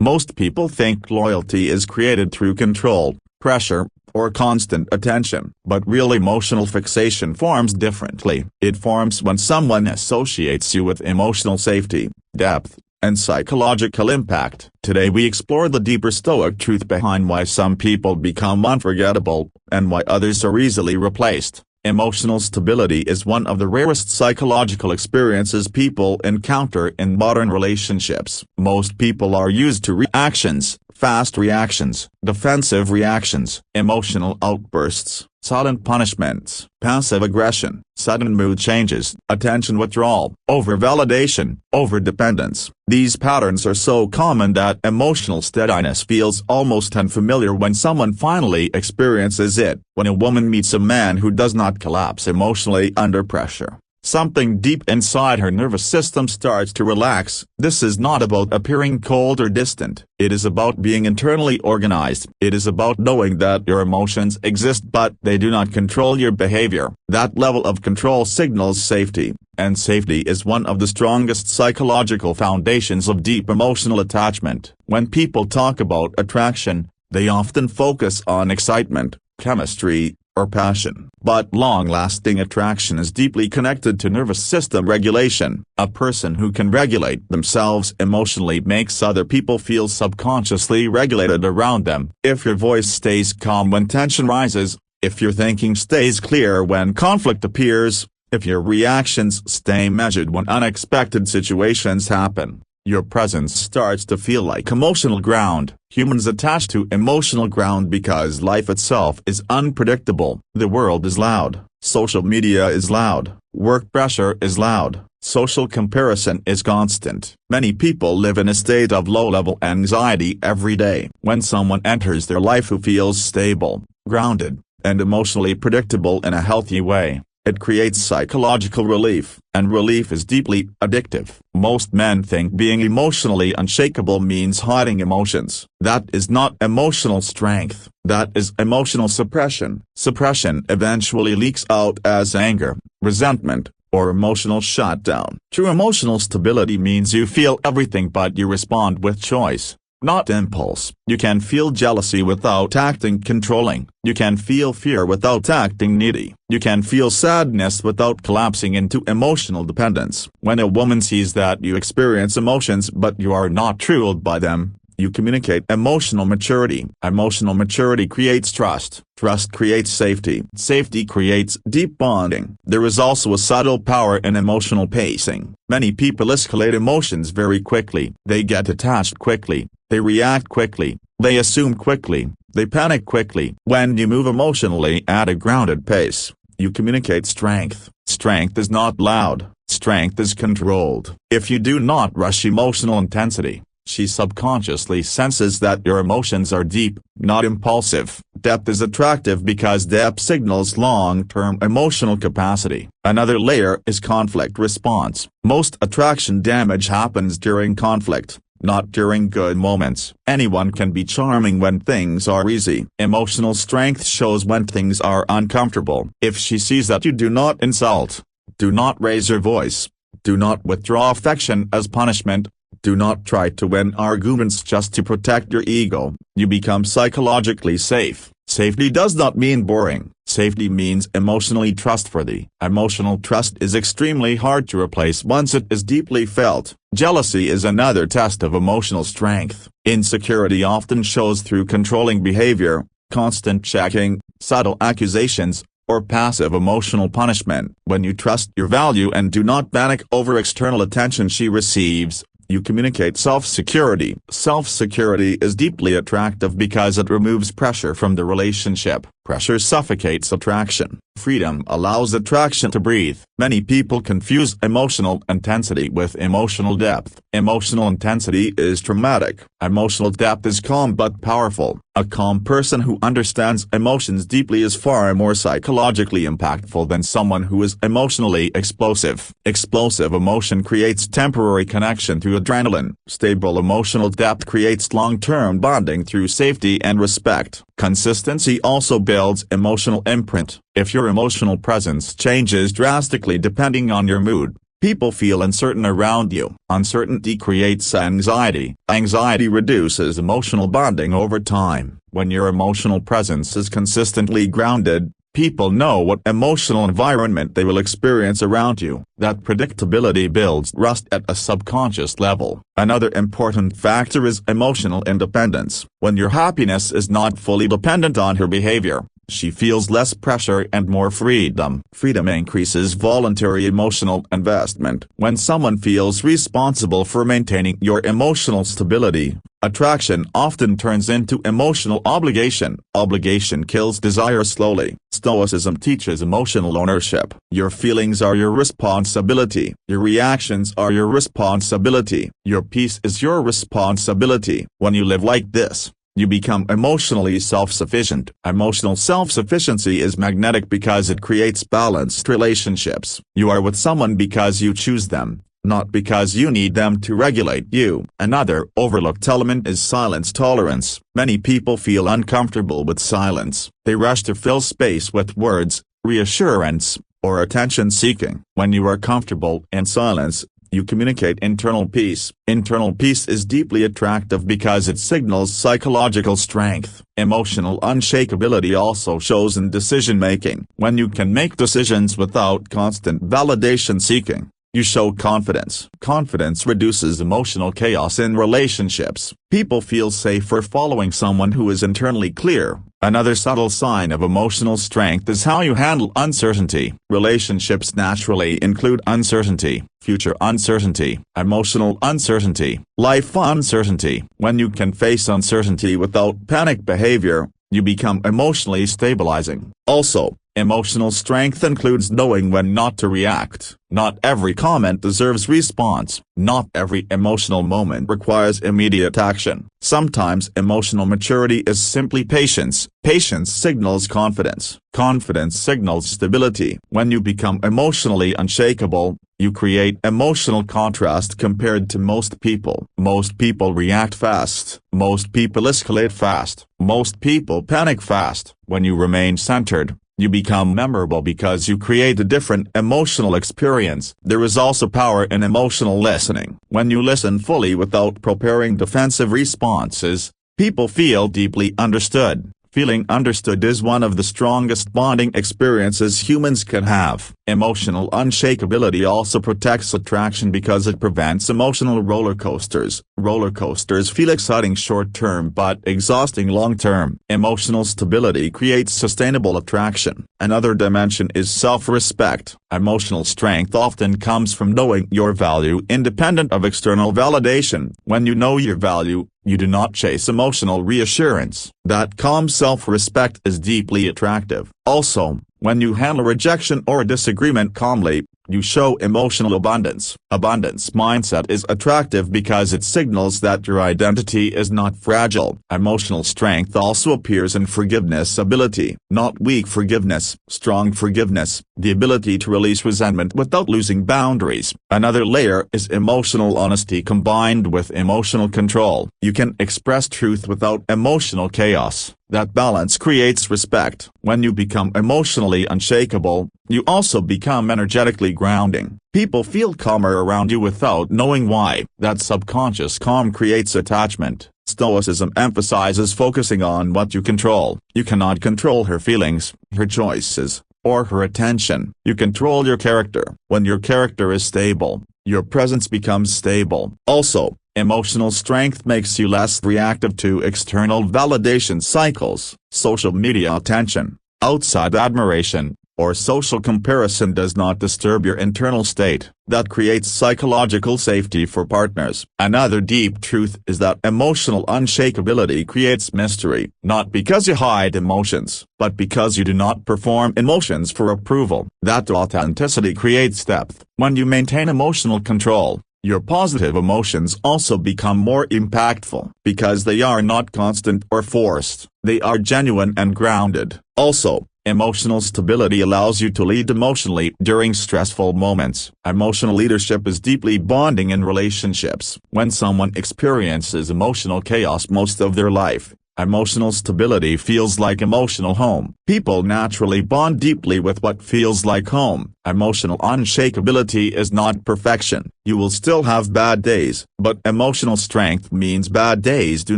Most people think loyalty is created through control, pressure, or constant attention. But real emotional fixation forms differently. It forms when someone associates you with emotional safety, depth, and psychological impact. Today we explore the deeper stoic truth behind why some people become unforgettable, and why others are easily replaced. Emotional stability is one of the rarest psychological experiences people encounter in modern relationships. Most people are used to reactions, fast reactions, defensive reactions, emotional outbursts, silent punishments, passive aggression, sudden mood changes, attention withdrawal, over-validation, over-dependence. These patterns are so common that emotional steadiness feels almost unfamiliar when someone finally experiences it. When a woman meets a man who does not collapse emotionally under pressure, something deep inside her nervous system starts to relax. This is not about appearing cold or distant. It is about being internally organized. It is about knowing that your emotions exist but they do not control your behavior. That level of control signals safety, and safety is one of the strongest psychological foundations of deep emotional attachment. When people talk about attraction, they often focus on excitement, chemistry, or passion. But long-lasting attraction is deeply connected to nervous system regulation. A person who can regulate themselves emotionally makes other people feel subconsciously regulated around them. If your voice stays calm when tension rises, if your thinking stays clear when conflict appears, if your reactions stay measured when unexpected situations happen, your presence starts to feel like emotional ground. Humans attach to emotional ground because life itself is unpredictable. The world is loud, social media is loud, work pressure is loud, social comparison is constant. Many people live in a state of low-level anxiety every day. When someone enters their life who feels stable, grounded, and emotionally predictable in a healthy way, it creates psychological relief, and relief is deeply addictive. Most men think being emotionally unshakable means hiding emotions. That is not emotional strength, that is emotional suppression. Suppression eventually leaks out as anger, resentment, or emotional shutdown. True emotional stability means you feel everything but you respond with choice, not impulse. You can feel jealousy without acting controlling. You can feel fear without acting needy. You can feel sadness without collapsing into emotional dependence. When a woman sees that you experience emotions but you are not ruled by them, you communicate emotional maturity. Emotional maturity creates trust. Trust creates safety. Safety creates deep bonding. There is also a subtle power in emotional pacing. Many people escalate emotions very quickly. They get attached quickly. They react quickly. They assume quickly. They panic quickly. When you move emotionally at a grounded pace, you communicate strength. Strength is not loud. Strength is controlled. If you do not rush emotional intensity, she subconsciously senses that your emotions are deep, not impulsive. Depth is attractive because depth signals long-term emotional capacity. Another layer is conflict response. Most attraction damage happens during conflict, not during good moments. Anyone can be charming when things are easy. Emotional strength shows when things are uncomfortable. If she sees that you do not insult, do not raise your voice, do not withdraw affection as punishment, do not try to win arguments just to protect your ego, you become psychologically safe. Safety does not mean boring. Safety means emotionally trustworthy. Emotional trust is extremely hard to replace once it is deeply felt. Jealousy is another test of emotional strength. Insecurity often shows through controlling behavior, constant checking, subtle accusations, or passive emotional punishment. When you trust your value and do not panic over external attention she receives, you communicate self-security. Self-security is deeply attractive because it removes pressure from the relationship. Pressure suffocates attraction. Freedom allows attraction to breathe. Many people confuse emotional intensity with emotional depth. Emotional intensity is traumatic. Emotional depth is calm but powerful. A calm person who understands emotions deeply is far more psychologically impactful than someone who is emotionally explosive. Explosive emotion creates temporary connection through adrenaline. Stable emotional depth creates long-term bonding through safety and respect. Consistency also builds emotional imprint. If your emotional presence changes drastically depending on your mood, People feel uncertain around you. Uncertainty creates anxiety. Anxiety reduces emotional bonding over time. When your emotional presence is consistently grounded, people know what emotional environment they will experience around you. That predictability builds trust at a subconscious level. Another important factor is emotional independence. When your happiness is not fully dependent on her behavior, she feels less pressure and more freedom. Freedom increases voluntary emotional investment. When someone feels responsible for maintaining your emotional stability, attraction often turns into emotional obligation. Obligation kills desire slowly. Stoicism teaches emotional ownership. Your feelings are your responsibility. Your reactions are your responsibility. Your peace is your responsibility. When you live like this, you become emotionally self-sufficient. Emotional self-sufficiency is magnetic because it creates balanced relationships. You are with someone because you choose them, not because you need them to regulate you. Another overlooked element is silence tolerance. Many people feel uncomfortable with silence. They rush to fill space with words, reassurance, or attention-seeking. When you are comfortable in silence, you communicate internal peace. Internal peace is deeply attractive because it signals psychological strength. Emotional unshakability also shows in decision-making. When you can make decisions without constant validation seeking, you show confidence. Confidence reduces emotional chaos in relationships. People feel safer following someone who is internally clear. Another subtle sign of emotional strength is how you handle uncertainty. Relationships naturally include uncertainty, future uncertainty, emotional uncertainty, life uncertainty. When you can face uncertainty without panic behavior, you become emotionally stabilizing. Also, emotional strength includes knowing when not to react. Not every comment deserves response. Not every emotional moment requires immediate action. Sometimes emotional maturity is simply patience. Patience signals confidence. Confidence signals stability. When you become emotionally unshakable, you create emotional contrast compared to most people. Most people react fast. Most people escalate fast. Most people panic fast. When you remain centered, you become memorable because you create a different emotional experience. There is also power in emotional listening. When you listen fully without preparing defensive responses, people feel deeply understood. Feeling understood is one of the strongest bonding experiences humans can have. Emotional unshakability also protects attraction because it prevents emotional roller coasters. Roller coasters feel exciting short-term but exhausting long-term. Emotional stability creates sustainable attraction. Another dimension is self-respect. Emotional strength often comes from knowing your value independent of external validation. When you know your value, you do not chase emotional reassurance. That calm self-respect is deeply attractive. Also, when you handle rejection or disagreement calmly, you show emotional abundance. Abundance mindset is attractive because it signals that your identity is not fragile. Emotional strength also appears in forgiveness ability, not weak forgiveness, strong forgiveness, the ability to release resentment without losing boundaries. Another layer is emotional honesty combined with emotional control. You can express truth without emotional chaos. That balance creates respect. When you become emotionally unshakable, you also become energetically grounding. People feel calmer around you without knowing why. That subconscious calm creates attachment. Stoicism emphasizes focusing on what you control. You cannot control her feelings, her choices, or her attention. You control your character. When your character is stable, your presence becomes stable. Also, emotional strength makes you less reactive to external validation cycles. Social media attention, outside admiration, or social comparison does not disturb your internal state. That creates psychological safety for partners. Another deep truth is that emotional unshakability creates mystery, not because you hide emotions, but because you do not perform emotions for approval. That authenticity creates depth. When you maintain emotional control, your positive emotions also become more impactful because they are not constant or forced. They are genuine and grounded. Also, emotional stability allows you to lead emotionally during stressful moments. Emotional leadership is deeply bonding in relationships. When someone experiences emotional chaos most of their life, Emotional stability feels like emotional home. People naturally bond deeply with what feels like home. Emotional unshakability is not perfection. You will still have bad days, but emotional strength means bad days do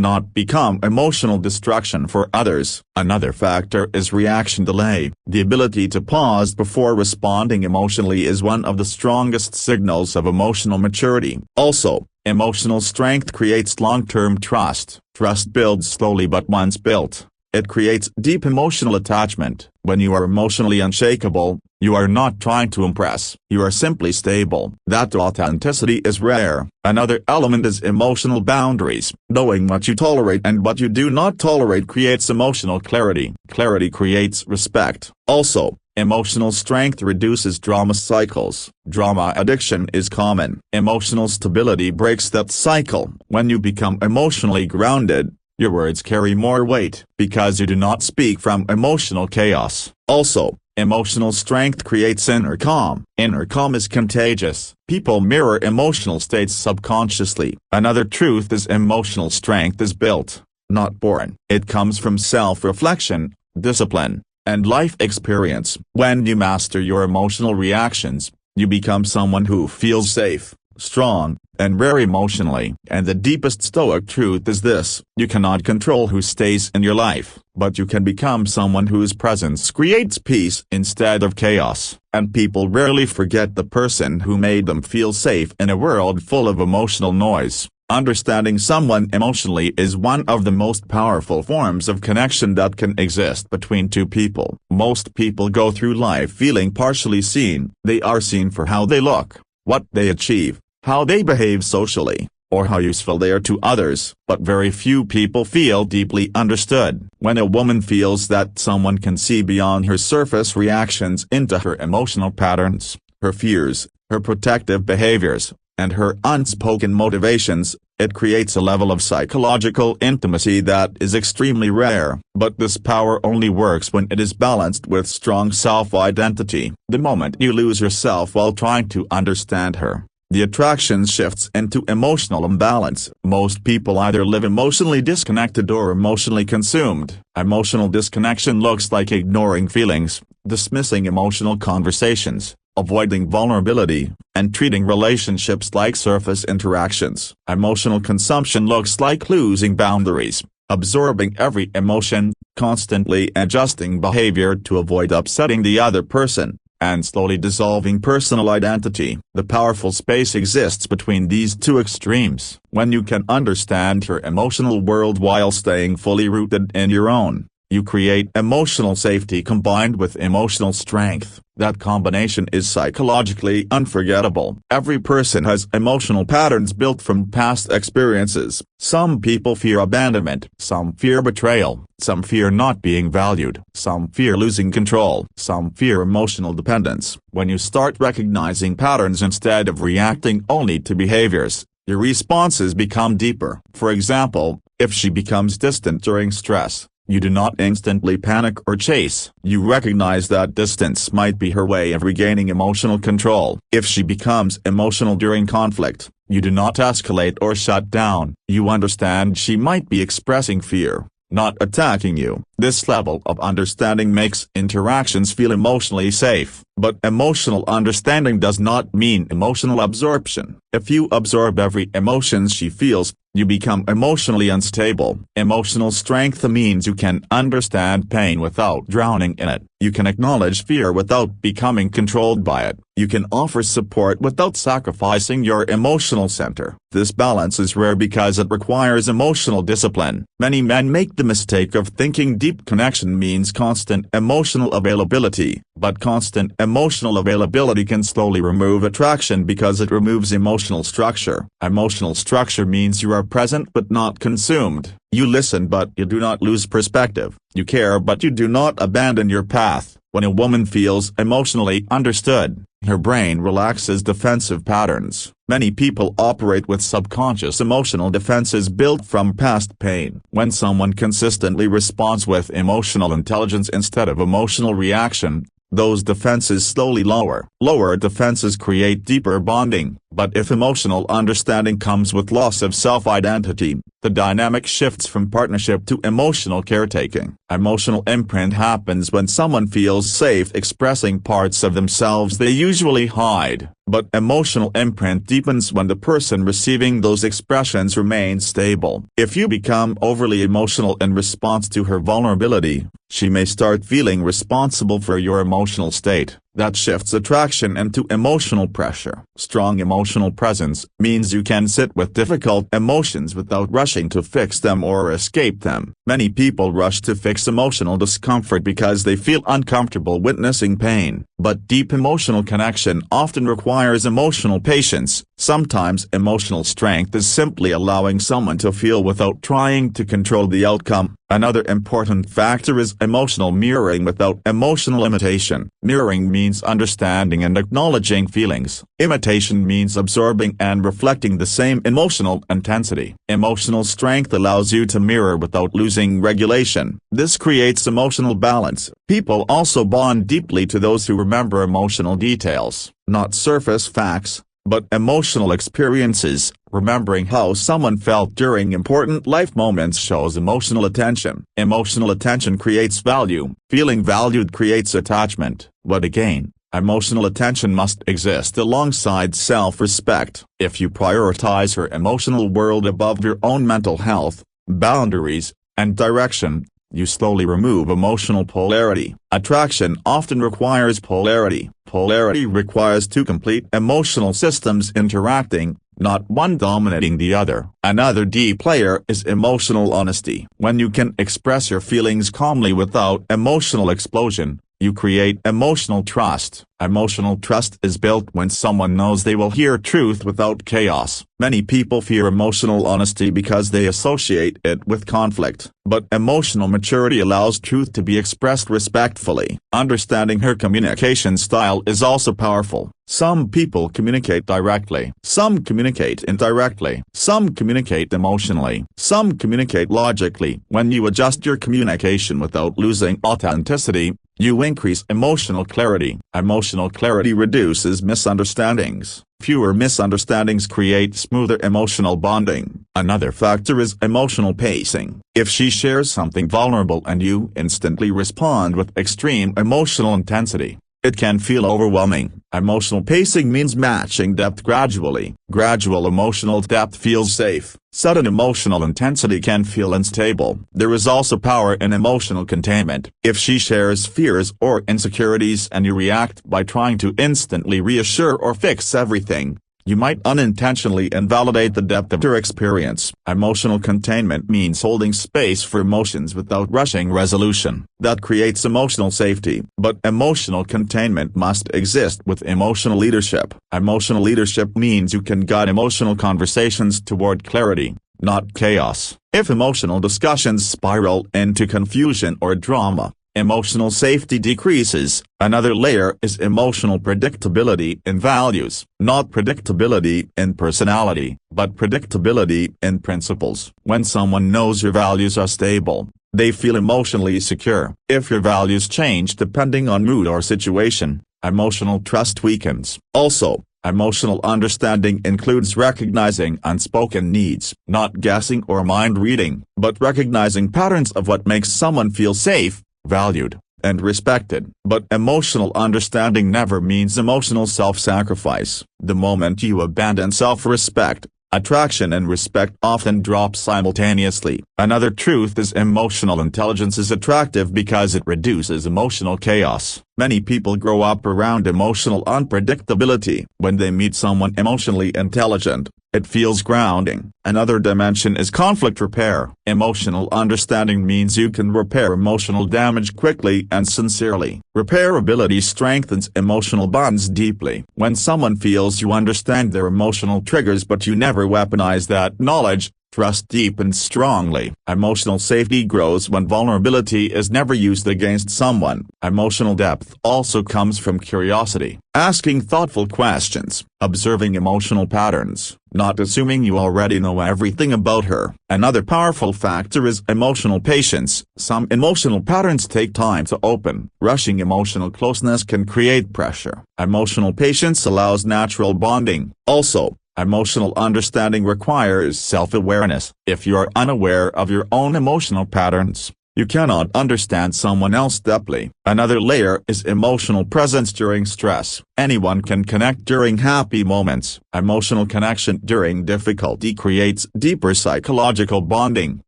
not become emotional destruction for others. Another factor is reaction delay. The ability to pause before responding emotionally is one of the strongest signals of emotional maturity. Also, emotional strength creates long-term trust. Trust builds slowly, but once built, it creates deep emotional attachment. When you are emotionally unshakable, you are not trying to impress. You are simply stable. That authenticity is rare. Another element is emotional boundaries. Knowing what you tolerate and what you do not tolerate creates emotional clarity. Clarity creates respect. Also, emotional strength reduces drama cycles. Drama addiction is common. Emotional stability breaks that cycle. When you become emotionally grounded, your words carry more weight, because you do not speak from emotional chaos. Also, emotional strength creates inner calm. Inner calm is contagious. People mirror emotional states subconsciously. Another truth is emotional strength is built, not born. It comes from self-reflection, discipline, and life experience. When you master your emotional reactions, you become someone who feels safe, strong, and rare emotionally. And the deepest Stoic truth is this: you cannot control who stays in your life, but you can become someone whose presence creates peace instead of chaos. And people rarely forget the person who made them feel safe in a world full of emotional noise. Understanding someone emotionally is one of the most powerful forms of connection that can exist between two people. Most people go through life feeling partially seen. They are seen for how they look, what they achieve, how they behave socially, or how useful they are to others. But very few people feel deeply understood. When a woman feels that someone can see beyond her surface reactions into her emotional patterns, her fears, her protective behaviors, and her unspoken motivations, it creates a level of psychological intimacy that is extremely rare. But this power only works when it is balanced with strong self-identity. The moment you lose yourself while trying to understand her, the attraction shifts into emotional imbalance. Most people either live emotionally disconnected or emotionally consumed. Emotional disconnection looks like ignoring feelings, dismissing emotional conversations, avoiding vulnerability, and treating relationships like surface interactions. Emotional consumption looks like losing boundaries, absorbing every emotion, constantly adjusting behavior to avoid upsetting the other person, and slowly dissolving personal identity. The powerful space exists between these two extremes. When you can understand your emotional world while staying fully rooted in your own, you create emotional safety combined with emotional strength. That combination is psychologically unforgettable. Every person has emotional patterns built from past experiences. Some people fear abandonment, some fear betrayal, some fear not being valued, some fear losing control, some fear emotional dependence. When you start recognizing patterns instead of reacting only to behaviors, your responses become deeper. For example, if she becomes distant during stress, you do not instantly panic or chase. You recognize that distance might be her way of regaining emotional control. If she becomes emotional during conflict, you do not escalate or shut down. You understand she might be expressing fear, not attacking you. This level of understanding makes interactions feel emotionally safe. But emotional understanding does not mean emotional absorption. If you absorb every emotion she feels, you become emotionally unstable. Emotional strength means you can understand pain without drowning in it. You can acknowledge fear without becoming controlled by it. You can offer support without sacrificing your emotional center. This balance is rare because it requires emotional discipline. Many men make the mistake of thinking deep connection means constant emotional availability, but constant emotional availability can slowly remove attraction because it removes emotional structure. Emotional structure means you are present but not consumed. You listen but you do not lose perspective. You care but you do not abandon your path. When a woman feels emotionally understood, her brain relaxes defensive patterns. Many people operate with subconscious emotional defenses built from past pain. When someone consistently responds with emotional intelligence instead of emotional reaction, those defenses slowly lower. Lower defenses create deeper bonding. But if emotional understanding comes with loss of self-identity, the dynamic shifts from partnership to emotional caretaking. Emotional imprint happens when someone feels safe expressing parts of themselves they usually hide, but emotional imprint deepens when the person receiving those expressions remains stable. If you become overly emotional in response to her vulnerability, she may start feeling responsible for your emotional state. That shifts attraction into emotional pressure. Strong emotional presence means you can sit with difficult emotions without rushing to fix them or escape them. Many people rush to fix emotional discomfort because they feel uncomfortable witnessing pain. But deep emotional connection often requires emotional patience. Sometimes emotional strength is simply allowing someone to feel without trying to control the outcome. Another important factor is emotional mirroring without emotional imitation. Mirroring means understanding and acknowledging feelings. Imitation means absorbing and reflecting the same emotional intensity. Emotional strength allows you to mirror without losing regulation. This creates emotional balance. People also bond deeply to those who remember emotional details, not surface facts, but emotional experiences. Remembering how someone felt during important life moments shows emotional attention. Emotional attention creates value. Feeling valued creates attachment. But again, emotional attention must exist alongside self-respect. If you prioritize her emotional world above your own mental health, boundaries, and direction, you slowly remove emotional polarity. Attraction often requires polarity. Polarity requires two complete emotional systems interacting, not one dominating the other. Another deep layer is emotional honesty. When you can express your feelings calmly without emotional explosion, you create emotional trust. Emotional trust is built when someone knows they will hear truth without chaos. Many people fear emotional honesty because they associate it with conflict. But emotional maturity allows truth to be expressed respectfully. Understanding her communication style is also powerful. Some people communicate directly. Some communicate indirectly. Some communicate emotionally. Some communicate logically. When you adjust your communication without losing authenticity, you increase emotional clarity. Emotional clarity reduces misunderstandings. Fewer misunderstandings create smoother emotional bonding. Another factor is emotional pacing. If she shares something vulnerable and you instantly respond with extreme emotional intensity, it can feel overwhelming. Emotional pacing means matching depth gradually. Gradual emotional depth feels safe. Sudden emotional intensity can feel unstable. There is also power in emotional containment. If she shares fears or insecurities and you react by trying to instantly reassure or fix everything, you might unintentionally invalidate the depth of her experience. Emotional containment means holding space for emotions without rushing resolution. That creates emotional safety. But emotional containment must exist with emotional leadership. Emotional leadership means you can guide emotional conversations toward clarity, not chaos. If emotional discussions spiral into confusion or drama, emotional safety decreases. Another layer is emotional predictability in values. Not predictability in personality, but predictability in principles. When someone knows your values are stable, they feel emotionally secure. If your values change depending on mood or situation, emotional trust weakens. Also, emotional understanding includes recognizing unspoken needs. Not guessing or mind reading, but recognizing patterns of what makes someone feel safe, valued, and respected. But emotional understanding never means emotional self-sacrifice. The moment you abandon self-respect, attraction and respect often drop simultaneously. Another truth is emotional intelligence is attractive because it reduces emotional chaos. Many people grow up around emotional unpredictability. When they meet someone emotionally intelligent, it feels grounding. Another dimension is conflict repair. Emotional understanding means you can repair emotional damage quickly and sincerely. Repairability strengthens emotional bonds deeply. When someone feels you understand their emotional triggers but you never weaponize that knowledge, Trust deepens strongly. Emotional safety grows when vulnerability is never used against someone. Emotional depth also comes from curiosity, asking thoughtful questions, observing emotional patterns, not assuming you already know everything about her. Another powerful factor is emotional patience. Some emotional patterns take time to open. Rushing emotional closeness can create pressure. Emotional patience allows natural bonding. Also, emotional understanding requires self-awareness. If you are unaware of your own emotional patterns, you cannot understand someone else deeply. Another layer is emotional presence during stress. Anyone can connect during happy moments. Emotional connection during difficulty creates deeper psychological bonding.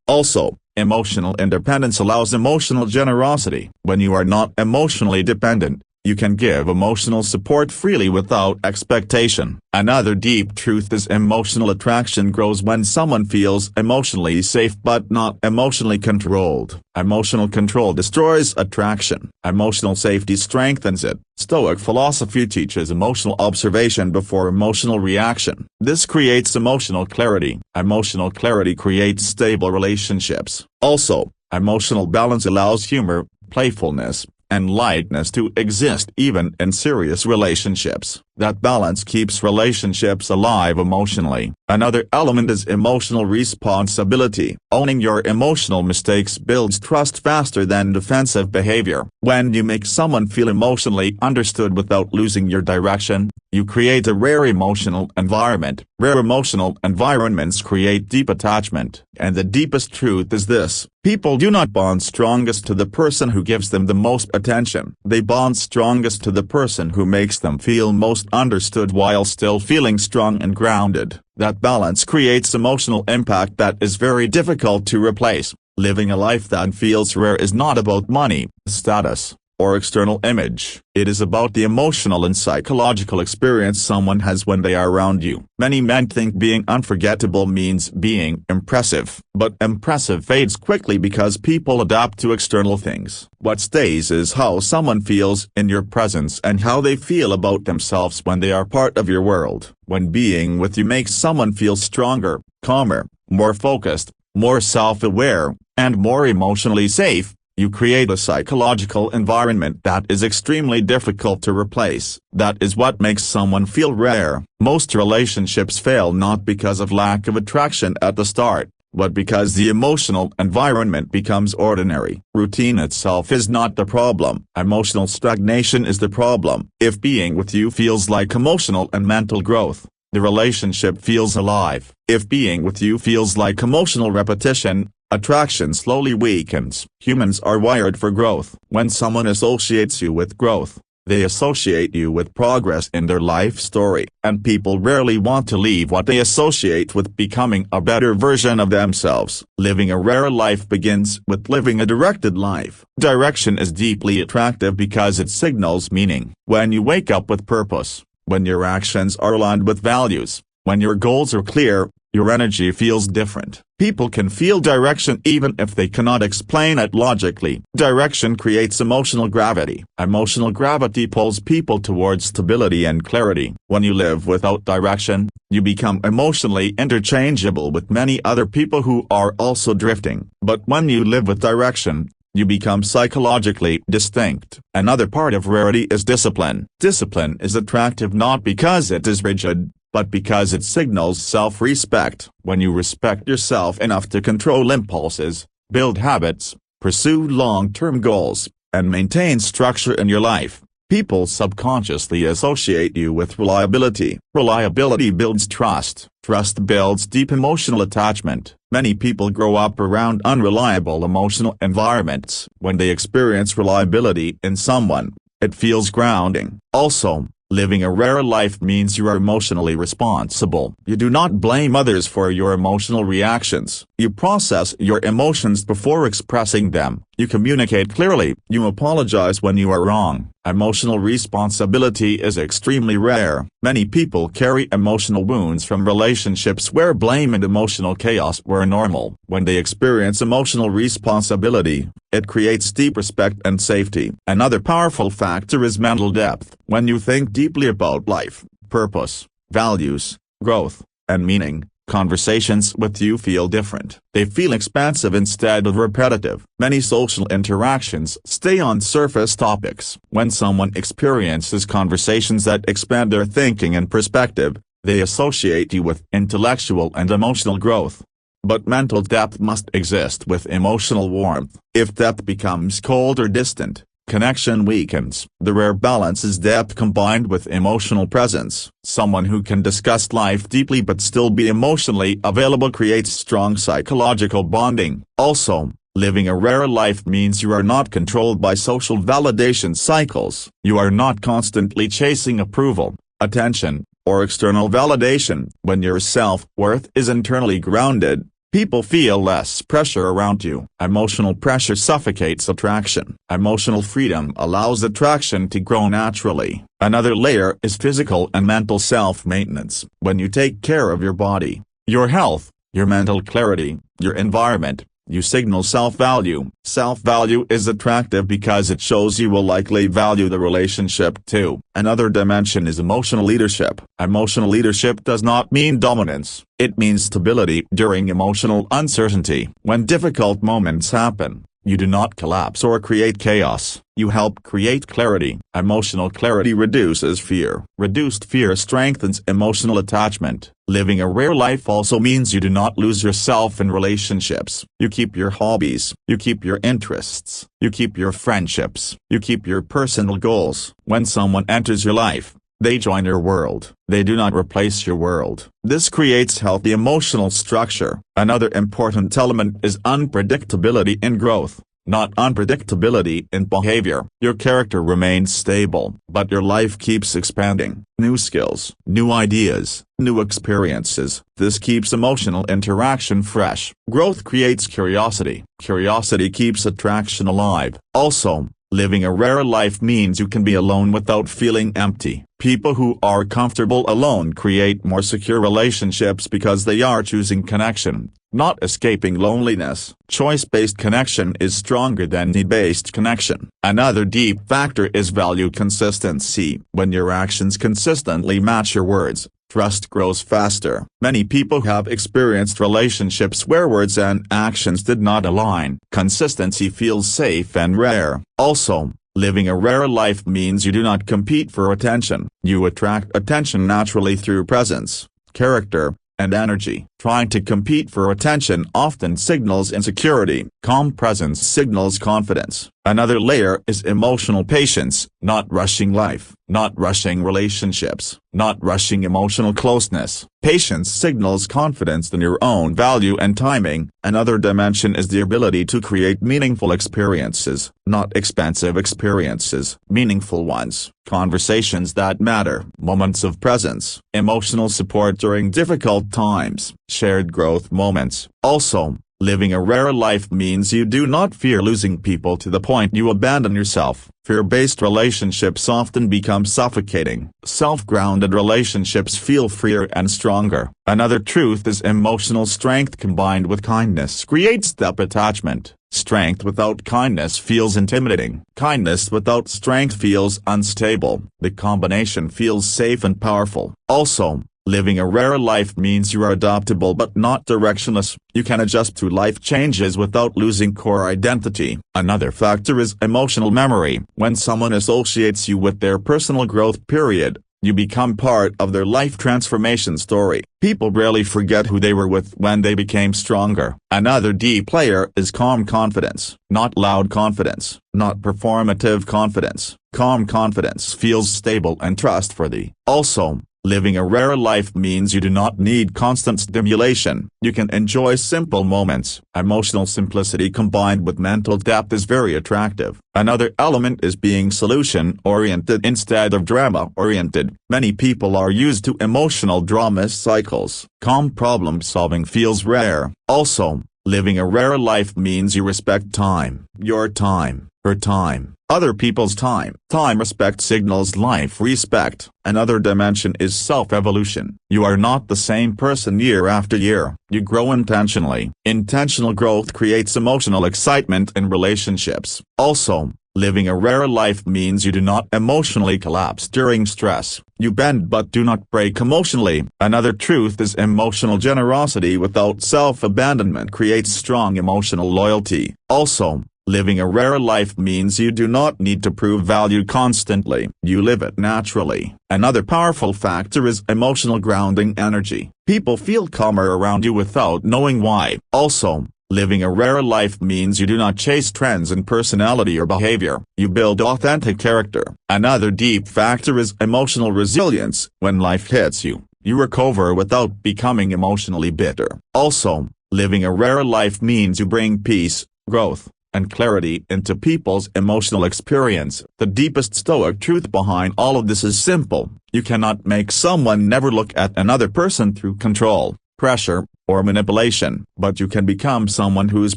Also, emotional independence allows emotional generosity. When you are not emotionally dependent, you can give emotional support freely without expectation. Another deep truth is emotional attraction grows when someone feels emotionally safe but not emotionally controlled. Emotional control destroys attraction. Emotional safety strengthens it. Stoic philosophy teaches emotional observation before emotional reaction. This creates emotional clarity. Emotional clarity creates stable relationships. Also, emotional balance allows humor, playfulness, and lightness to exist even in serious relationships. That balance keeps relationships alive emotionally. Another element is emotional responsibility. Owning your emotional mistakes builds trust faster than defensive behavior. When you make someone feel emotionally understood without losing your direction, you create a rare emotional environment. Rare emotional environments create deep attachment. And the deepest truth is this: people do not bond strongest to the person who gives them the most attention. They bond strongest to the person who makes them feel most understood while still feeling strong and grounded. That balance creates emotional impact that is very difficult to replace. Living a life that feels rare is not about money, status, or external image. It is about the emotional and psychological experience someone has when they are around you. Many men think being unforgettable means being impressive, but impressive fades quickly because people adapt to external things. What stays is how someone feels in your presence and how they feel about themselves when they are part of your world. When being with you makes someone feel stronger, calmer, more focused, more self-aware, and more emotionally safe, you create a psychological environment that is extremely difficult to replace. That is what makes someone feel rare. Most relationships fail not because of lack of attraction at the start, but because the emotional environment becomes ordinary. Routine itself is not the problem. Emotional stagnation is the problem. If being with you feels like emotional and mental growth, the relationship feels alive. If being with you feels like emotional repetition, attraction slowly weakens. Humans are wired for growth. When someone associates you with growth, they associate you with progress in their life story. And people rarely want to leave what they associate with becoming a better version of themselves. Living a rare life begins with living a directed life. Direction is deeply attractive because it signals meaning. When you wake up with purpose, when your actions are aligned with values, when your goals are clear, your energy feels different. People can feel direction even if they cannot explain it logically. Direction creates emotional gravity. Emotional gravity pulls people towards stability and clarity. When you live without direction, you become emotionally interchangeable with many other people who are also drifting. But when you live with direction, you become psychologically distinct. Another part of rarity is discipline. Discipline is attractive not because it is rigid, but because it signals self-respect. When you respect yourself enough to control impulses, build habits, pursue long-term goals, and maintain structure in your life, people subconsciously associate you with reliability. Reliability builds trust. Trust builds deep emotional attachment. Many people grow up around unreliable emotional environments. When they experience reliability in someone, it feels grounding. Also, living a rare life means you are emotionally responsible. You do not blame others for your emotional reactions. You process your emotions before expressing them. You communicate clearly. You apologize when you are wrong. Emotional responsibility is extremely rare. Many people carry emotional wounds from relationships where blame and emotional chaos were normal. When they experience emotional responsibility, it creates deep respect and safety. Another powerful factor is mental depth. When you think deeply about life, purpose, values, growth, and meaning, Conversations with you feel different. They feel expansive instead of repetitive. Many social interactions stay on surface topics. When someone experiences conversations that expand their thinking and perspective, they associate you with intellectual and emotional growth. But mental depth must exist with emotional warmth. If depth becomes cold or distant, connection weakens. The rare balance is depth combined with emotional presence. Someone who can discuss life deeply but still be emotionally available creates strong psychological bonding. Also, living a rare life means you are not controlled by social validation cycles. You are not constantly chasing approval, attention, or external validation. When your self-worth is internally grounded, people feel less pressure around you. Emotional pressure suffocates attraction. Emotional freedom allows attraction to grow naturally. Another layer is physical and mental self-maintenance. When you take care of your body, your health, your mental clarity, your environment, you signal self-value. Self-value is attractive because it shows you will likely value the relationship too. Another dimension is emotional leadership. Emotional leadership does not mean dominance. It means stability during emotional uncertainty. When difficult moments happen, you do not collapse or create chaos. You help create clarity. Emotional clarity reduces fear. Reduced fear strengthens emotional attachment. Living a rare life also means you do not lose yourself in relationships. You keep your hobbies. You keep your interests. You keep your friendships. You keep your personal goals. When someone enters your life, they join your world. They do not replace your world. This creates healthy emotional structure. Another important element is unpredictability in growth, not unpredictability in behavior. Your character remains stable, but your life keeps expanding. New skills, new ideas, new experiences. This keeps emotional interaction fresh. Growth creates curiosity. Curiosity keeps attraction alive. Also, living a rare life means you can be alone without feeling empty. People who are comfortable alone create more secure relationships because they are choosing connection, not escaping loneliness. Choice-based connection is stronger than need-based connection. Another deep factor is value consistency. When your actions consistently match your words, trust grows faster. Many people have experienced relationships where words and actions did not align. Consistency feels safe and rare. Also, living a rare life means you do not compete for attention. You attract attention naturally through presence, character, and energy. Trying to compete for attention often signals insecurity. Calm presence signals confidence. Another layer is emotional patience, not rushing life, not rushing relationships, not rushing emotional closeness. Patience signals confidence in your own value and timing. Another dimension is the ability to create meaningful experiences, not expensive experiences, meaningful ones. Conversations that matter, moments of presence, emotional support during difficult times, shared growth moments. Also, living a rare life means you do not fear losing people to the point you abandon yourself. Fear-based relationships often become suffocating. Self-grounded relationships feel freer and stronger. Another truth is emotional strength combined with kindness creates deep attachment. Strength without kindness feels intimidating. Kindness without strength feels unstable. The combination feels safe and powerful. Also, living a rare life means you are adaptable but not directionless. You can adjust to life changes without losing core identity. Another factor is emotional memory. When someone associates you with their personal growth period, you become part of their life transformation story. People rarely forget who they were with when they became stronger. Another deep layer is calm confidence, not loud confidence, not performative confidence. Calm confidence feels stable and trustworthy. Also, living a rare life means you do not need constant stimulation. You can enjoy simple moments. Emotional simplicity combined with mental depth is very attractive. Another element is being solution-oriented instead of drama-oriented. Many people are used to emotional drama cycles. Calm problem-solving feels rare. Also, living a rare life means you respect time. Your time, her time, other people's time. Time respect signals life respect. Another dimension is self-evolution. You are not the same person year after year. You grow intentionally. Intentional growth creates emotional excitement in relationships. Also, living a rare life means you do not emotionally collapse during stress. You bend but do not break emotionally. Another truth is emotional generosity without self-abandonment creates strong emotional loyalty. Also, living a rare life means you do not need to prove value constantly. You live it naturally. Another powerful factor is emotional grounding energy. People feel calmer around you without knowing why. Also, living a rare life means you do not chase trends in personality or behavior. You build authentic character. Another deep factor is emotional resilience. When life hits you, you recover without becoming emotionally bitter. Also, living a rare life means you bring peace, growth, and clarity into people's emotional experience. The deepest Stoic truth behind all of this is simple: you cannot make someone never look at another person through control, pressure, or manipulation, but you can become someone whose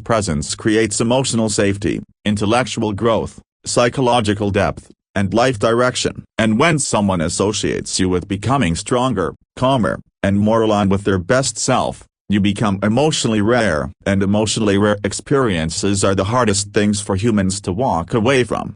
presence creates emotional safety, intellectual growth, psychological depth, and life direction. And when someone associates you with becoming stronger, calmer, and more aligned with their best self, you become emotionally rare. And emotionally rare experiences are the hardest things for humans to walk away from.